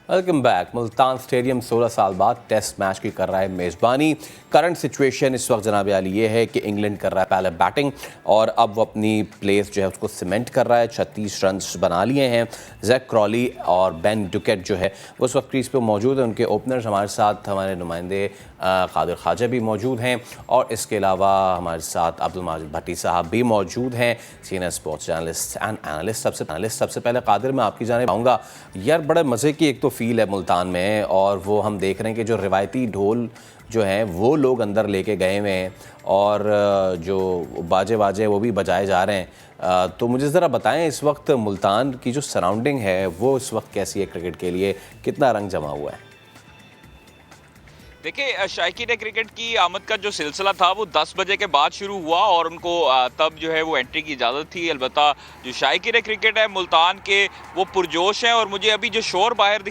Welcome back. Multan stadium 16 साल बाद test match की कर रहा है मेज़बानी। करंट सिचुएशन इस वक्त जनाब आली ये है कि इंग्लैंड कर रहा है पहले बैटिंग और अब वो अपनी प्लेस जो है उसको सीमेंट कर रहा है। 36 रन बना लिए हैं। जैक क्रॉली और बेन डुकेट जो है वो उस वक्त क्रीज पे मौजूद है। उनके ओपनर्स हमारे साथ हमारे नुमाइंदे कादिर ख्वाजा भी मौजूद हैं और इसके अलावा हमारे साथ अब्दुल माजिद भट्टी साहब भी मौजूद हैं, senior sports journalist and analyst. सबसे पहले कादिर मैं आपकी जानिब आऊँगा। यार बड़े मज़े की एक तो फील है मुल्तान में और वो हम देख रहे हैं कि जो रिवायती ढोल जो हैं वो लोग अंदर लेके गए हुए हैं और जो बाजे वो भी बजाए जा रहे हैं। तो मुझे ज़रा बताएं इस वक्त मुल्तान की जो सराउंडिंग है वो इस वक्त कैसी है, क्रिकेट के लिए कितना रंग जमा हुआ है? देखिए, शायकीन क्रिकेट की आमद का जो सिलसिला था वो 10 बजे के बाद शुरू हुआ और उनको तब जो है वो एंट्री की इजाज़त थी। अलबत्ता जो शायकीन क्रिकेट है मुल्तान के वो पुरजोश हैं और मुझे अभी जो शोर बाहर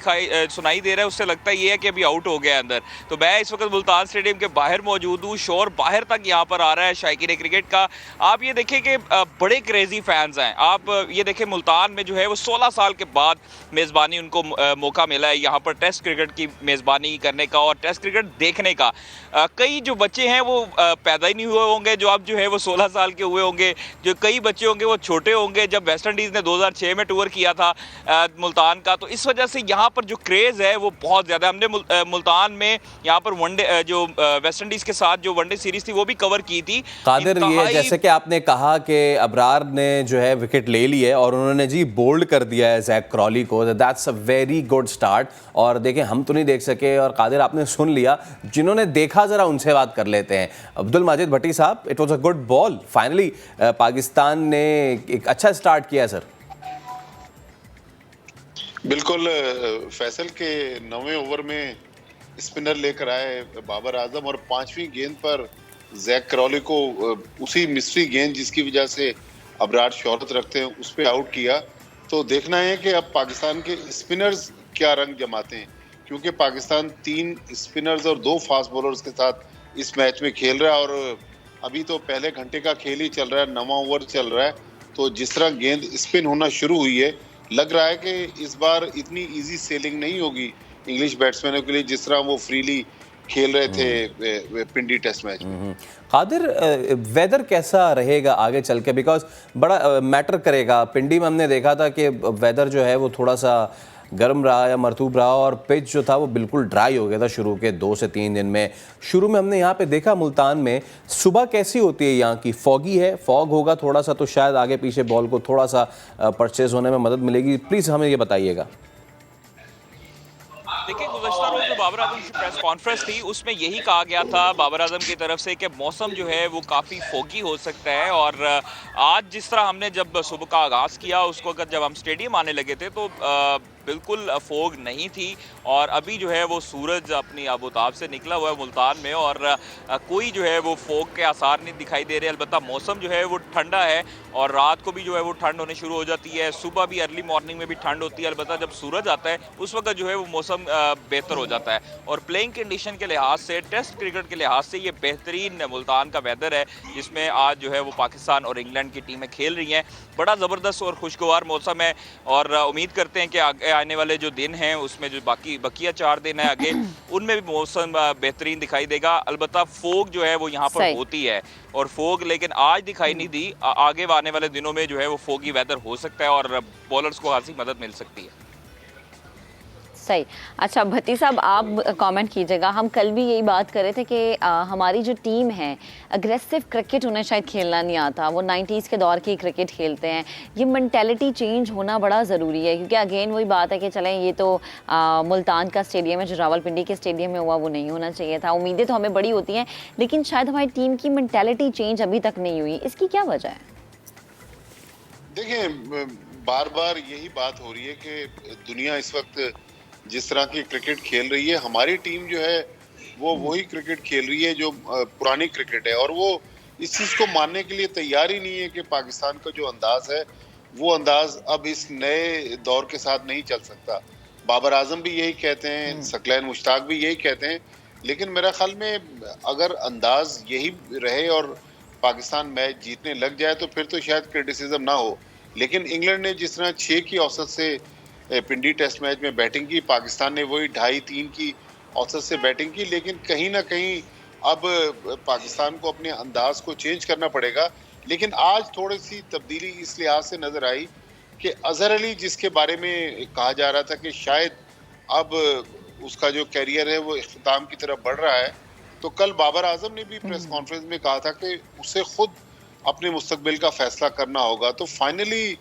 सुनाई दे रहा है उससे लगता ये है कि अभी आउट हो गया अंदर। तो मैं इस वक्त मुल्तान स्टेडियम के बाहर मौजूद हूँ, शोर बाहर तक यहाँ पर आ रहा है शायकीन क्रिकेट का। आप ये देखिए कि बड़े क्रेजी फैंस हैं। आप ये देखें मुल्तान में जो है वो 16 साल के बाद मेज़बानी उनको मौका मिला है यहाँ पर टेस्ट क्रिकेट की मेज़बानी करने का और टेस्ट क्रिकेट देखने का। कई जो बच्चे हैं वो पैदा ही नहीं हुए होंगे जो अब जो है वो 16 साल के हुए होंगे। जो कई बच्चे होंगे वो छोटे होंगे जब वेस्ट इंडीज़ ने 2006 में टूर किया था मुल्तान का। तो इस वजह से यहाँ पर जो क्रेज़ है वो बहुत ज़्यादा। हमने मुल्तान में यहाँ पर वनडे जो वेस्ट इंडीज़ के साथ जो वनडे सीरीज़ थी वो भी कवर की थी। कादिर, ये जैसे कि आपने कहा कि अबरार ने जो है विकेट ले ली है और उन्होंने जी बोल्ड कर दिया है जैक क्रॉली को, that's a very good start. और देखें हम तो नहीं देख सके और कादिर आपने सुन लिया, जिन्होंने देखा जरा उनसे बात कर लेते हैं। अब्दुल माजिद भट्टी साहब, it was a good ball. Finally Pakistan ने एक अच्छा स्टार्ट किया सर। बिल्कुल, फैसल के 9वें ओवर में स्पिनर लेकर आए बाबर आजम और 5वीं गेंद पर जैक क्रॉली को उसी मिस्ट्री गेंद जिसकी वजह से अबरार शोहरत रखते हैं उस पर आउट किया। तो देखना है कि अब पाकिस्तान के स्पिनर्स क्या रंग जमाते हैं, क्योंकि पाकिस्तान 3 स्पिनर्स और 2 फास्ट बॉलर्स के साथ इस मैच में खेल रहा है और अभी तो पहले घंटे का खेल ही चल रहा है, 9वां ओवर चल रहा है। तो जिस तरह गेंद स्पिन होना शुरू हुई है, लग रहा है कि इस बार इतनी इजी सेलिंग नहीं होगी इंग्लिश बैट्समैनों के लिए जिस तरह वो फ्रीली खेल रहे थे पिंडी टेस्ट मैच में। कादिर, वेदर कैसा रहेगा आगे चल के, बिकॉज बड़ा मैटर करेगा। पिंडी में हमने देखा था कि वेदर जो है वो थोड़ा सा गर्म रहा या मरतूब रहा और पिच जो था वो बिल्कुल ड्राई हो गया था शुरू के 2 से 3 दिन में। शुरू में हमने यहाँ पे देखा मुल्तान में सुबह कैसी होती है यहाँ की? फॉगी है, फॉग होगा थोड़ा सा तो शायद आगे पीछे बॉल को थोड़ा सा परचेज होने में मदद मिलेगी। प्लीज़ हमें ये बताइएगा। देखिए, गुज़श्ता रोज़ जो बाबर आजम की प्रेस कॉन्फ्रेंस थी उसमें यही कहा गया था बाबर आजम की तरफ से कि मौसम जो है वो काफ़ी फोगी हो सकता है। और आज जिस तरह हमने जब सुबह का आगाज़ किया उसको अगर जब हम स्टेडियम आने लगे थे तो बिल्कुल फोग नहीं थी और अभी जो है वो सूरज अपनी आबोताब से निकला हुआ है मुल्तान में और कोई जो है वो फोग के आसार नहीं दिखाई दे रहे। अलबत्ता मौसम जो है वो ठंडा है और रात को भी जो है वो ठंड होने शुरू हो जाती है, सुबह भी अर्ली मॉर्निंग में भी ठंड होती है। अलबत्ता जब सूरज आता है उस वक्त जो है वो मौसम बेहतर हो जाता है और प्लेइंग कंडीशन के लिहाज से, टेस्ट क्रिकेट के लिहाज से ये बेहतरीन मुल्तान का वेदर है जिसमें आज जो है वो पाकिस्तान और इंग्लैंड की टीमें खेल रही हैं। बड़ा ज़बरदस्त और खुशगवार मौसम है और उम्मीद करते हैं कि आने वाले जो दिन हैं उसमें जो बकिया 4 दिन है आगे उनमें भी मौसम बेहतरीन दिखाई देगा। अलबत्ता फोग जो है वो यहाँ पर होती है और फोग लेकिन आज दिखाई नहीं दी। आगे आने वाले दिनों में जो है वो फोगी वेदर हो सकता है और बॉलर्स को खासी मदद मिल सकती है। सही। अच्छा भट्टी साहब, आप कमेंट कीजिएगा। हम कल भी यही बात कर रहे थे कि हमारी जो टीम है अग्रेसिव क्रिकेट उन्हें शायद खेलना नहीं आता, वो 90s के दौर की क्रिकेट खेलते हैं। ये मेंटालिटी चेंज होना बड़ा ज़रूरी है क्योंकि अगेन वही बात है कि चलें ये तो मुल्तान का स्टेडियम है, जो रावलपिंडी के स्टेडियम में हुआ वो नहीं होना चाहिए था। उम्मीदें तो हमें बड़ी होती हैं लेकिन शायद हमारी टीम की मेंटालिटी चेंज अभी तक नहीं हुई। इसकी क्या वजह है? देखिए, बार बार यही बात हो रही है कि दुनिया इस वक्त जिस तरह की क्रिकेट खेल रही है, हमारी टीम जो है वो वही क्रिकेट खेल रही है जो पुरानी क्रिकेट है और वो इस चीज़ को मानने के लिए तैयार ही नहीं है कि पाकिस्तान का जो अंदाज है वो अंदाज अब इस नए दौर के साथ नहीं चल सकता। बाबर आजम भी यही कहते हैं, सकलैन मुश्ताक भी यही कहते हैं, लेकिन मेरा ख्याल में अगर अंदाज यही रहे और पाकिस्तान मैच जीतने लग जाए तो फिर तो शायद क्रिटिसिज्म ना हो। लेकिन इंग्लैंड ने जिस तरह 6 की औसत से पिंडी टेस्ट मैच में बैटिंग की, पाकिस्तान ने वही 2.5-3 की औसत से बैटिंग की, लेकिन कहीं ना कहीं अब पाकिस्तान को अपने अंदाज को चेंज करना पड़ेगा। लेकिन आज थोड़ी सी तब्दीली इस लिहाज से नजर आई कि अजहर अली, जिसके बारे में कहा जा रहा था कि शायद अब उसका जो कैरियर है वो इख्तिताम की तरफ बढ़ रहा है, तो कल बाबर आजम ने भी प्रेस कॉन्फ्रेंस में कहा था कि उसे खुद अपने मुस्तकबिल का फैसला करना होगा। तो फाइनली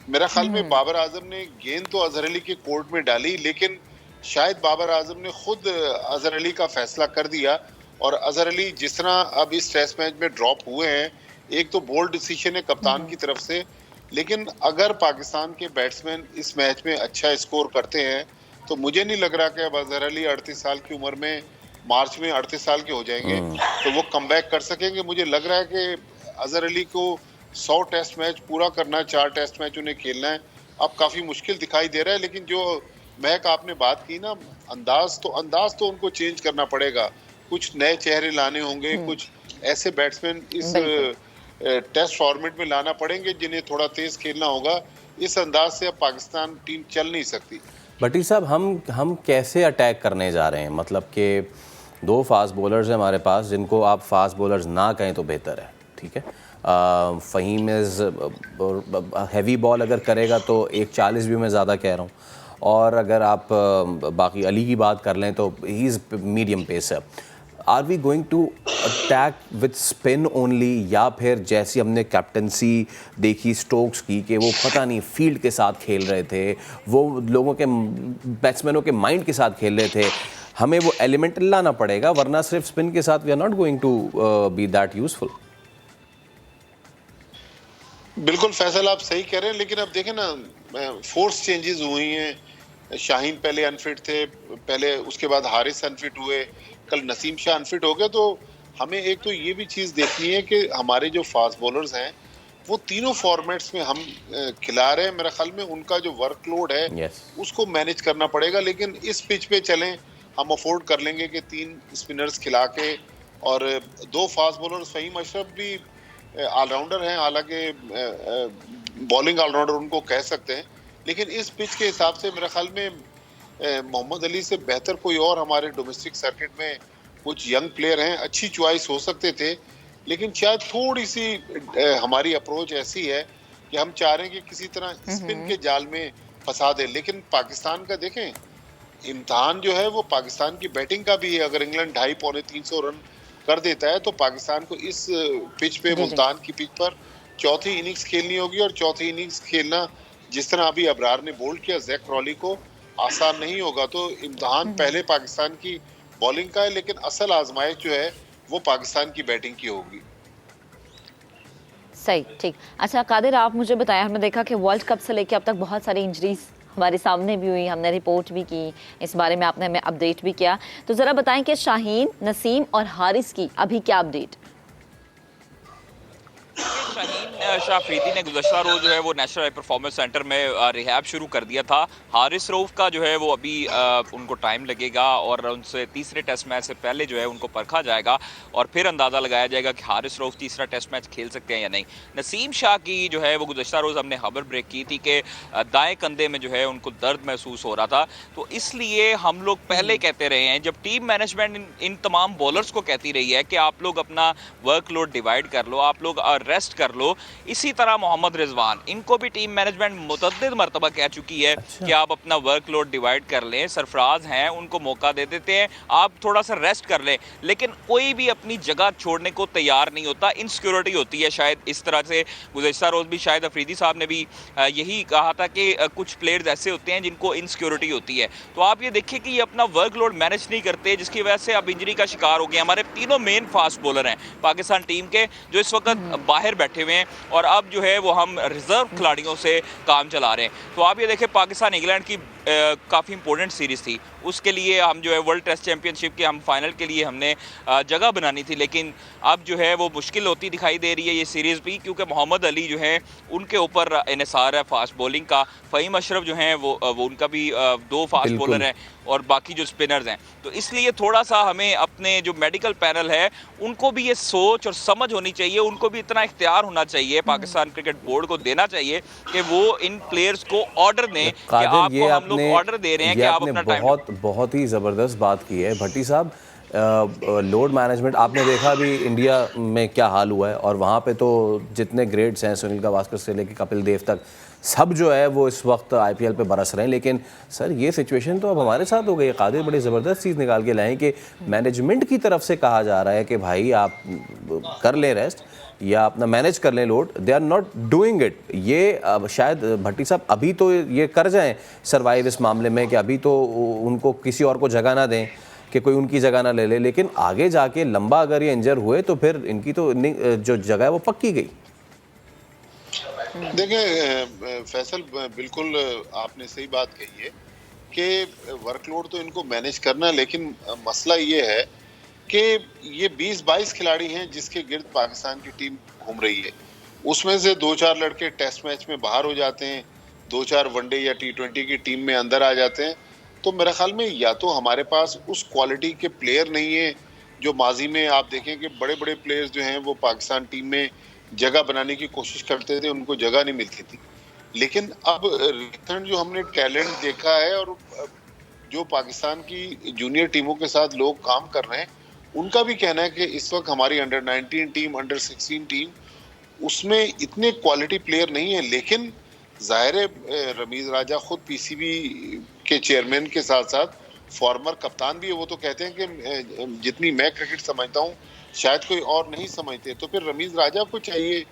मेरा ख्याल में बाबर आजम ने गेंद तो अजहर अली के कोर्ट में डाली, लेकिन शायद बाबर आजम ने खुद अजहर अली का फैसला कर दिया। और अजहर अली जिस तरह अब इस टेस्ट मैच में ड्रॉप हुए हैं, एक तो बोल्ड डिसीजन है कप्तान की तरफ से, लेकिन अगर पाकिस्तान के बैट्समैन इस मैच में अच्छा स्कोर करते हैं तो मुझे नहीं लग रहा कि अब अजहर अली 38 साल की उम्र में, मार्च में 38 साल के हो जाएंगे तो वो कमबैक कर सकेंगे। मुझे लग रहा है कि अजहर अली को 100 टेस्ट मैच पूरा करना है, 4 टेस्ट मैच उन्हें खेलना है, अब काफी मुश्किल दिखाई दे रहा है। लेकिन जो महक आपने बात की ना, अंदाज तो उनको चेंज करना पड़ेगा, कुछ नए चेहरे लाने होंगे, कुछ ऐसे बैट्समैन इस टेस्ट फॉर्मेट में लाना पड़ेंगे जिन्हें थोड़ा तेज खेलना होगा। इस अंदाज से अब पाकिस्तान टीम चल नहीं सकती। भट्टी साहब, हम कैसे अटैक करने जा रहे हैं? मतलब कि 2 फास्ट बॉलर्स हैं हमारे पास, जिनको आप फास्ट बॉलर्स ना कहें तो बेहतर है, ठीक है। फ़हीम इज़ हैवी बॉल अगर करेगा तो 1.40 भी मैं ज़्यादा कह रहा हूँ, और अगर आप बाकी अली की बात कर लें तो he is medium pacer. Are we going to attack with spin only, या फिर जैसी हमने कैप्टनसी देखी स्टोक्स की कि वो पता नहीं फील्ड के साथ खेल रहे थे, वो लोगों के बैट्समैनों के माइंड के साथ खेल रहे थे, हमें वो एलिमेंट लाना पड़ेगा, वरना सिर्फ स्पिन के साथ we are not going to be that useful. बिल्कुल फैसल, आप सही कह रहे हैं, लेकिन अब देखें ना, फोर्स चेंजेस हुई हैं। शाहीन पहले अनफिट थे, पहले उसके बाद हारिस अनफिट हुए, कल नसीम शाह अनफिट हो गए। तो हमें एक तो ये भी चीज़ देखनी है कि हमारे जो फास्ट बॉलर्स हैं वो तीनों फॉर्मेट्स में हम खिला रहे हैं। मेरे ख्याल में उनका जो वर्कलोड है उसको मैनेज करना पड़ेगा। लेकिन इस पिच पे चलें, हम अफोर्ड कर लेंगे कि 3 स्पिनर्स खिला के और 2 फास्ट बॉलर्स, फ़हीम अशरफ भी ऑलराउंडर हैं, हालांकि बॉलिंग ऑलराउंडर उनको कह सकते हैं, लेकिन इस पिच के हिसाब से मेरे ख्याल में मोहम्मद अली से बेहतर कोई और हमारे डोमेस्टिक सर्किट में कुछ यंग प्लेयर हैं, अच्छी चॉइस हो सकते थे। लेकिन शायद थोड़ी सी हमारी अप्रोच ऐसी है कि हम चाह रहे हैं कि किसी तरह स्पिन के जाल में फंसा दे। लेकिन पाकिस्तान का देखें, इम्तहान जो है वो पाकिस्तान की बैटिंग का भी है। अगर इंग्लैंड 250-300 रन कर देता है तो पाकिस्तान को इस पिच पे, मुल्तान की पिच पर चौथी इनिंग्स खेलनी होगी, और चौथी इनिंग्स खेलना जिस तरह अभी अबरार ने बोल्ड किया ज़ैक क्रॉली को, आसान नहीं होगा। तो इम्तहान पहले पाकिस्तान की बॉलिंग का है, लेकिन असल आजमाइश जो है वो पाकिस्तान की बैटिंग की होगी। सही, ठीक। अच्छा कादिर, आप मुझे बताएं, हमने देखा कि वर्ल्ड कप से लेकर अब तक बहुत सारी इंजरीज हमारे सामने भी हुई, हमने रिपोर्ट भी की, इस बारे में आपने हमें अपडेट भी किया, तो ज़रा बताएं कि शाहीन, नसीम और हारिस की अभी क्या अपडेट? शाहीन शाह अफरीदी ने गुज़श्ता रोज़ जो है वो नेशनल हाई परफॉर्मेंस सेंटर में रिहैब शुरू कर दिया था। हारिस रऊफ का जो है वो अभी उनको टाइम लगेगा, और उनसे तीसरे टेस्ट मैच से पहले जो है उनको परखा जाएगा और फिर अंदाज़ा लगाया जाएगा कि हारिस रऊफ तीसरा टेस्ट मैच खेल सकते हैं या नहीं। नसीम शाह की जो है वो गुज़श्ता रोज़ हमने खबर ब्रेक की थी कि दाएँ कंधे में जो है उनको दर्द महसूस हो रहा था, तो इसलिए हम लोग पहले कहते रहे हैं, जब टीम मैनेजमेंट इन तमाम बॉलर्स को कहती रही है कि आप लोग अपना वर्कलोड डिवाइड कर लो, आप लोग रेस्ट कर लो, इसी तरह मोहम्मद रिजवान, इनको भी टीम मैनेजमेंट मुतअद्दिद मरतबा कह चुकी है कि आप अपना वर्कलोड डिवाइड कर लें। सरफराज हैं, उनको मौका दे देते हैं, आप थोड़ा सा रेस्ट कर लें, लेकिन कोई भी अपनी जगह छोड़ने को तैयार नहीं होता। इनसिक्योरिटी होती है शायद, इस तरह से गुज़श्ता रोज़ भी शायद अफरीदी साहब ने भी यही कहा था कि कुछ प्लेयर्स ऐसे होते हैं जिनको इनसिक्योरिटी होती है। तो आप ये देखिए कि ये अपना वर्कलोड मैनेज नहीं करते, जिसकी वजह से अब इंजरी का शिकार हो गए। हमारे तीनों मेन फास्ट बॉलर हैं पाकिस्तान टीम के, जो इस वक्त बाहर बैठे हुए हैं, और अब जो है वो हम रिजर्व खिलाड़ियों से काम चला रहे हैं। तो आप ये देखें, पाकिस्तान इंग्लैंड की काफ़ी इंपॉर्टेंट सीरीज़ थी। उसके लिए हम जो है वर्ल्ड टेस्ट चैंपियनशिप के हम फाइनल के लिए हमने जगह बनानी थी, लेकिन अब जो है वो मुश्किल होती दिखाई दे रही है ये सीरीज़ भी, क्योंकि मोहम्मद अली जो है उनके ऊपर इन्हिसार है फास्ट बॉलिंग का। फ़हीम अशरफ जो हैं वो उनका भी 2 फास्ट बिल्कुल। बॉलर हैं और बाकी जो स्पिनर्स हैं। तो इसलिए थोड़ा-सा हमें अपने जो मेडिकल पैनल है उनको भी ये सोच और समझ होनी चाहिए, उनको भी इतना इख्तियार होना चाहिए, पाकिस्तान क्रिकेट बोर्ड को देना चाहिए कि वो इन प्लेयर्स को ऑर्डर दें कि कादिर, आपको हम लोग ऑर्डर दे रहे हैं कि आप अपना टाइम बहुत ही ज़बरदस्त बात की है भट्टी साहब। लोड मैनेजमेंट आपने देखा अभी इंडिया में क्या हाल हुआ है, और वहाँ पे तो जितने ग्रेड्स हैं सुनील गावस्कर से लेकर कपिल देव तक, सब जो है वो इस वक्त आईपीएल पे बरस रहे हैं। लेकिन सर ये सिचुएशन तो अब हमारे साथ हो गई है। कादिर बड़ी ज़बरदस्त चीज़ निकाल के लाएं कि मैनेजमेंट की तरफ से कहा जा रहा है कि भाई आप कर लें रेस्ट या अपना मैनेज कर लें load, they are not doing it. ये अब शायद भट्टी साहब अभी तो ये कर जाएं सर्वाइव इस मामले में कि अभी तो उनको किसी और को जगह ना दें कि कोई उनकी जगह ना ले ले, लेकिन आगे जाके लंबा अगर ये इंजर हुए तो फिर इनकी तो जो जगह है वो पक्की गई। देखिए फैसल, बिल्कुल आपने सही बात कही है कि वर्कलोड तो इनको मैनेज करना, लेकिन मसला ये है कि ये 20-22 खिलाड़ी हैं जिसके गिर्द पाकिस्तान की टीम घूम रही है। उसमें से 2-4 लड़के टेस्ट मैच में बाहर हो जाते हैं, 2-4 वनडे या टी20 की टीम में अंदर आ जाते हैं। तो मेरे ख्याल में या तो हमारे पास उस क्वालिटी के प्लेयर नहीं है जो माजी में आप देखें कि बड़े बड़े प्लेयर्स जो हैं वो पाकिस्तान टीम में जगह बनाने की कोशिश करते थे, उनको जगह नहीं मिलती थी। लेकिन अब रिसेंट जो हमने टैलेंट देखा है और जो पाकिस्तान की जूनियर टीमों के साथ लोग काम कर रहे हैं, उनका भी कहना है कि इस वक्त हमारी अंडर-19 टीम, अंडर-16 टीम, उसमें इतने क्वालिटी प्लेयर नहीं है। लेकिन जाहिर है रमीज राजा खुद पीसीबी के चेयरमैन के साथ साथ फॉर्मर कप्तान भी है। वो तो कहते हैं कि जितनी मैं क्रिकेट समझता हूँ शायद कोई और नहीं समझते। तो फिर रमीज राजा को चाहिए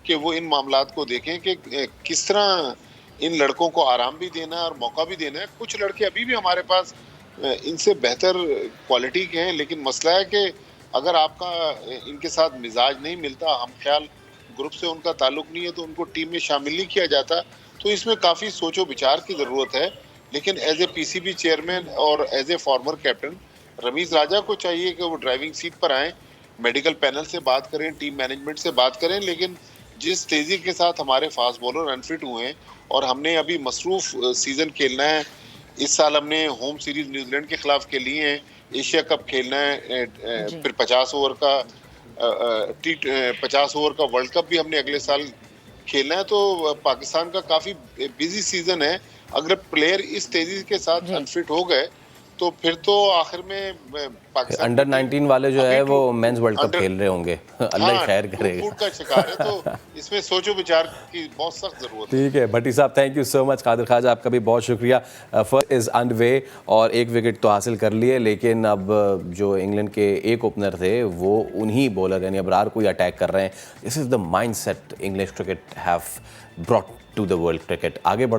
कि वो इन मामलात को देखें कि किस तरह इन लड़कों को आराम भी देना है और मौका भी देना है। कुछ लड़के अभी भी हमारे पास इनसे बेहतर क्वालिटी के हैं, लेकिन मसला है कि अगर आपका इनके साथ मिजाज नहीं मिलता, हम ख्याल ग्रुप से उनका ताल्लुक नहीं है, तो उनको टीम में शामिल नहीं किया जाता। तो इसमें काफ़ी सोचो विचार की ज़रूरत है। लेकिन एज ए पीसीबी चेयरमैन और as a former captain Ramiz Raja को चाहिए कि वो ड्राइविंग सीट पर आएँ, मेडिकल पैनल से बात करें, टीम मैनेजमेंट से बात करें। लेकिन जिस तेज़ी के साथ हमारे फास्ट बॉलर अनफिट हुए हैं और हमने अभी मसरूफ सीज़न खेलना है, इस साल हमने होम सीरीज न्यूजीलैंड के खिलाफ खेली है, एशिया कप खेलना है, फिर 50 ओवर का 50 ओवर का वर्ल्ड कप भी हमने अगले साल खेलना है। तो पाकिस्तान का काफी बिजी सीजन है। अगर प्लेयर इस तेजी के साथ अनफिट हो गए तो फिर तो आखिर में पाकिस्तान अंडर 19 वाले जो है वो मेंस वर्ल्ड कप खेल रहे होंगे। अल्लाह ही खैर करेगा। टूट का शिकार है, तो इसमें सोचो विचार की बहुत सख्त जरूरत है। ठीक है भट्टी साहब, thank you so much. Qadir Khawaja आपका भी बहुत शुक्रिया। फर्स्ट इज अंडर वे और 1 विकेट तो हासिल कर लिए, लेकिन अब जो इंग्लैंड के एक ओपनर थे वो उन्हीं बॉलर यानी अबरार को ही अटैक कर रहे हैं। This is the mindset English cricket have brought to the world cricket. आगे बढ़